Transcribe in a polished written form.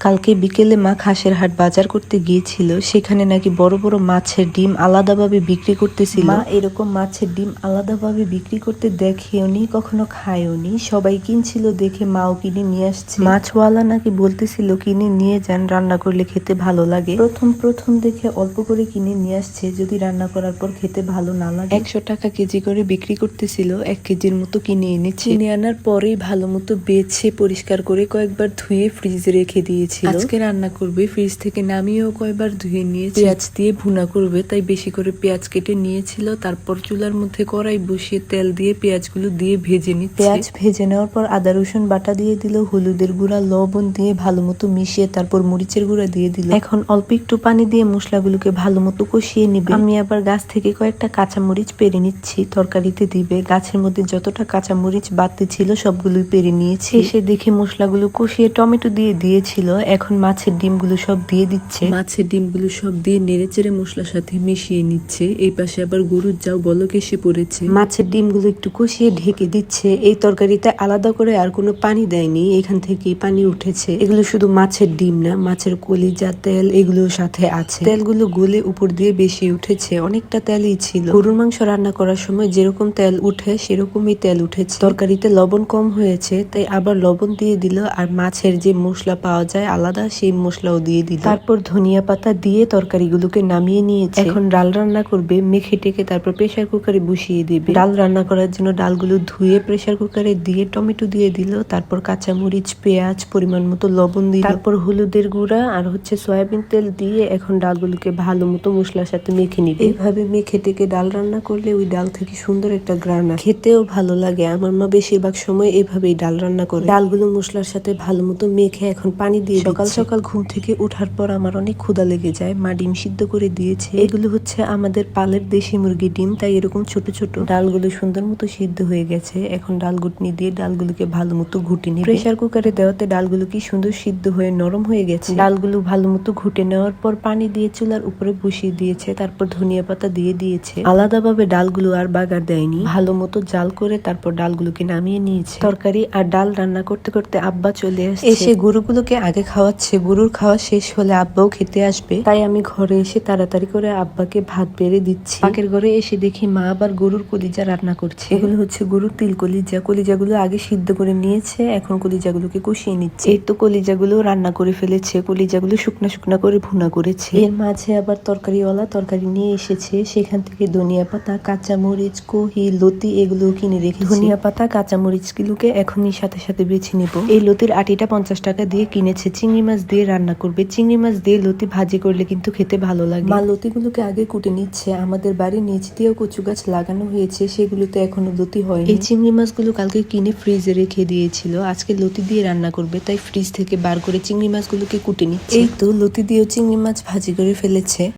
কালকে বিকেলে মা খাসের হাট বাজার করতে গিয়েছিল, সেখানে নাকি বড় বড় মাছের ডিম আলাদাভাবে বিক্রি করতেছিল। মা এরকম মাছের ডিম আলাদাভাবে বিক্রি করতে দেখেওনি, কখনো খায়ওনি। সবাই কিনছিল দেখে মাও কিনে নিয়ে আসছে। মাছওয়ালা নাকি বলতেছিল কিনে নিয়ে যান, রান্না করলে খেতে ভালো লাগে। প্রথম দেখে অল্প করে কিনে নিয়ে আসছে, যদি রান্না করার পর খেতে ভালো না লাগে 100 টাকা কেজি করে বিক্রি করতেছিল। 1 কেজির মতো কিনে এনেছে। কিনে আনার পরেই ভালো মতো বেছে পরিষ্কার করে কয়েকবার ধুয়ে ফ্রিজে রেখে দিয়েছিল। আজকে রান্না করবে, ফ্রিজ থেকে নামিয়েও কয়েকবার ধুয়ে নিয়েছে। পেঁয়াজ দিয়ে ভুনা করবে, তাই বেশি করে পেঁয়াজ কেটে নিয়েছিল। তারপর চুলার মধ্যে কড়াই বসিয়ে তেল দিয়ে পেঁয়াজগুলো দিয়ে ভেজে নিচ্ছে। পেঁয়াজ ভেজে নেওয়ার পর আদা রসুন বাটা দিয়ে দিল, হলুদের গুঁড়া লবণ দিয়ে ভালো মতো মিশিয়ে তারপর মরিচের গুঁড়া দিয়ে দিল। এখন অল্প একটু পানি দিয়ে মশলাগুলোকে ভালো মতো কষিয়ে নিবে। আমি আবার গাছ থেকে কয়েকটা কাঁচামরিচ পেরে নিচ্ছি, তরকারিতে দিবে। গাছের মধ্যে যতটা কাঁচামরিচ বাড়তি ছিল সবগুলোই পেরে নিয়েছি। এসে দেখে মশলাগুলো কষিয়ে টমেটো দিয়ে দিয়েছিল। এখন মাছের ডিমগুলো সব দিয়ে দিচ্ছে। মাছের ডিমগুলো সব দিয়ে নেড়েচেড়ে মশলার সাথে মিশিয়ে নিচ্ছে। এই পাশে আবার গরুর যাও বলক এসে পড়েছে। মাছের ডিমগুলো একটু কষিয়ে ঢেকে দিচ্ছে। এই তরকারিতে আলাদা করে আর কোনো পানি দেয়নি, এখান থেকেই পানি উঠেছে। এগুলো শুধু মাছের ডিম না, মাছের কলিজা তেল এগুলোর সাথে আছে। তেলগুলো গলে উপর দিয়ে বেশি উঠেছে, অনেকটা তেলই ছিল। গরুর মাংস রান্না করার সময় যেরকম তেল উঠে সেরকমই তেল উঠেছে। তরকারিতে লবণ কম হয়েছে, তাই আবার লবণ দিয়ে দিল। আর মাছের যে মশলা পাওয়া যায় আলাদা, সেই মশলাও দিয়ে দিল। তারপর ধনিয়া পাতা দিয়ে তরকারিগুলোকে নামিয়ে নিয়েছে। এখন ডাল রান্না করবে, মেখে টেকে তারপর প্রেসার কুকারে বসিয়ে দিবে। ডাল রান্না করার জন্য ডালগুলো ধুয়ে প্রেসার কুকারে দিয়ে টমেটো দিয়ে দিল। তারপর কাঁচামরিচ, পেঁয়াজ, পরিমাণ মতো লবণ দিল। তারপর হলুদের গুঁড়া আর সয়াবিন তেল দিয়ে এখন ডালগুলোকে ভালো মতো মশলার সাথে মেখে নিবে। এইভাবে মেখে টেকে ডাল রান্না করলে ওই ডাল থেকে সুন্দর একটা গ্রান আসে, খেতেও ভালো লাগে। আমার মা বেশিরভাগ সময় এভাবেই ডাল রান্না করে। ডালগুলো মশলার সাথে ভালো মতো মেখে এখন পানি দিয়ে সকাল সকাল ঘুম থেকে ওঠার পর আমার অনেক ক্ষুধা লেগে যায়। মা ডিম সিদ্ধ করে দিয়েছে। এগুলো হচ্ছে আমাদের পালের দেশি মুরগি ডিম, তাই এরকম ছোট ছোট। ডালগুলো সুন্দর মতো সিদ্ধ হয়ে গেছে। এখন ডাল ঘুটনি দিয়ে ডালগুলোকে ভালো মতো ঘুটে নিয়ে প্রেসার কুকারে দেওয়াতে ডালগুলো কি সুন্দর সিদ্ধ হয়ে নরম হয়ে গেছে। ডালগুলো ভালো মতো ঘুটে নেওয়ার পর পানি দিয়ে চুলার উপরে বসিয়ে দিয়েছে। তারপর ধনিয়া পাতা দিয়ে দিয়েছে। আলাদাভাবে ডালগুলো আর বাগার দেয়নি, ভালো মতো জাল করে তারপর ডালগুলোকে নামিয়ে নিয়েছে। তরকারি আর ডাল রান্না করতে করতে আব্বা চলে আসছে। এসে গরুগুলোকে আগে খাওয়াচ্ছে। গরুর খাওয়া শেষ হলে আব্বাও খেতে আসবে, তাই আমি ঘরে এসে তাড়াতাড়ি করে আব্বাকে ভাত বেড়ে দিচ্ছি। পাকের ঘরে এসে দেখি মা আবার গরুর কলিজা রান্না করছে। এগুলো হচ্ছে গরুর তিল কলিজা। কলিজাগুলো আগে সিদ্ধ করে নিয়েছে, এখন কলিজাগুলোকে কষিয়ে নিচ্ছে। এই তো কলিজাগুলো রান্না করে ফেলেছে। কলিজাগুলো শুকনা শুকনা করে ভুনা করেছে। এর মাঝে আবার তরকারিওয়ালা তরকারি নিয়ে এসেছে, সেখান থেকে ধনিয়া পাতা, কাঁচামরিচ, কহি, লতি এগুলো কিনে রেখেছি। ধনিয়া পাতা, কাঁচামরিচ গুলোকে এখনই সাথে সাথে বেছে নিব। এই লতির আটিটা 50 টাকা দিয়ে কিনেছে। চিংড়ি মাছ দিয়ে রান্না করবে। চিংড়ি মাছ দিয়ে লতি ভাজি করলে কিন্তু খেতে ভালো লাগে। মা লতিগুলোকে আগে কুটে নিচ্ছে। আমাদের বাড়ির নিচ দিয়েও কচু গাছ লাগানো হয়েছে, সেগুলোতে এখনো লতি হয়নি। এই চিংড়ি মাছগুলো কালকে কিনে ফ্রিজে রেখে দিয়েছিল, আজকে লতি দিয়ে রান্না করবে, তাই ফ্রিজ থেকে বার করে চিংড়ি মাছগুলোকে কুটে নিচ্ছে। এই তো লতি দিয়েও চিংড়ি মাছ ভাজি করে ফেলেছে।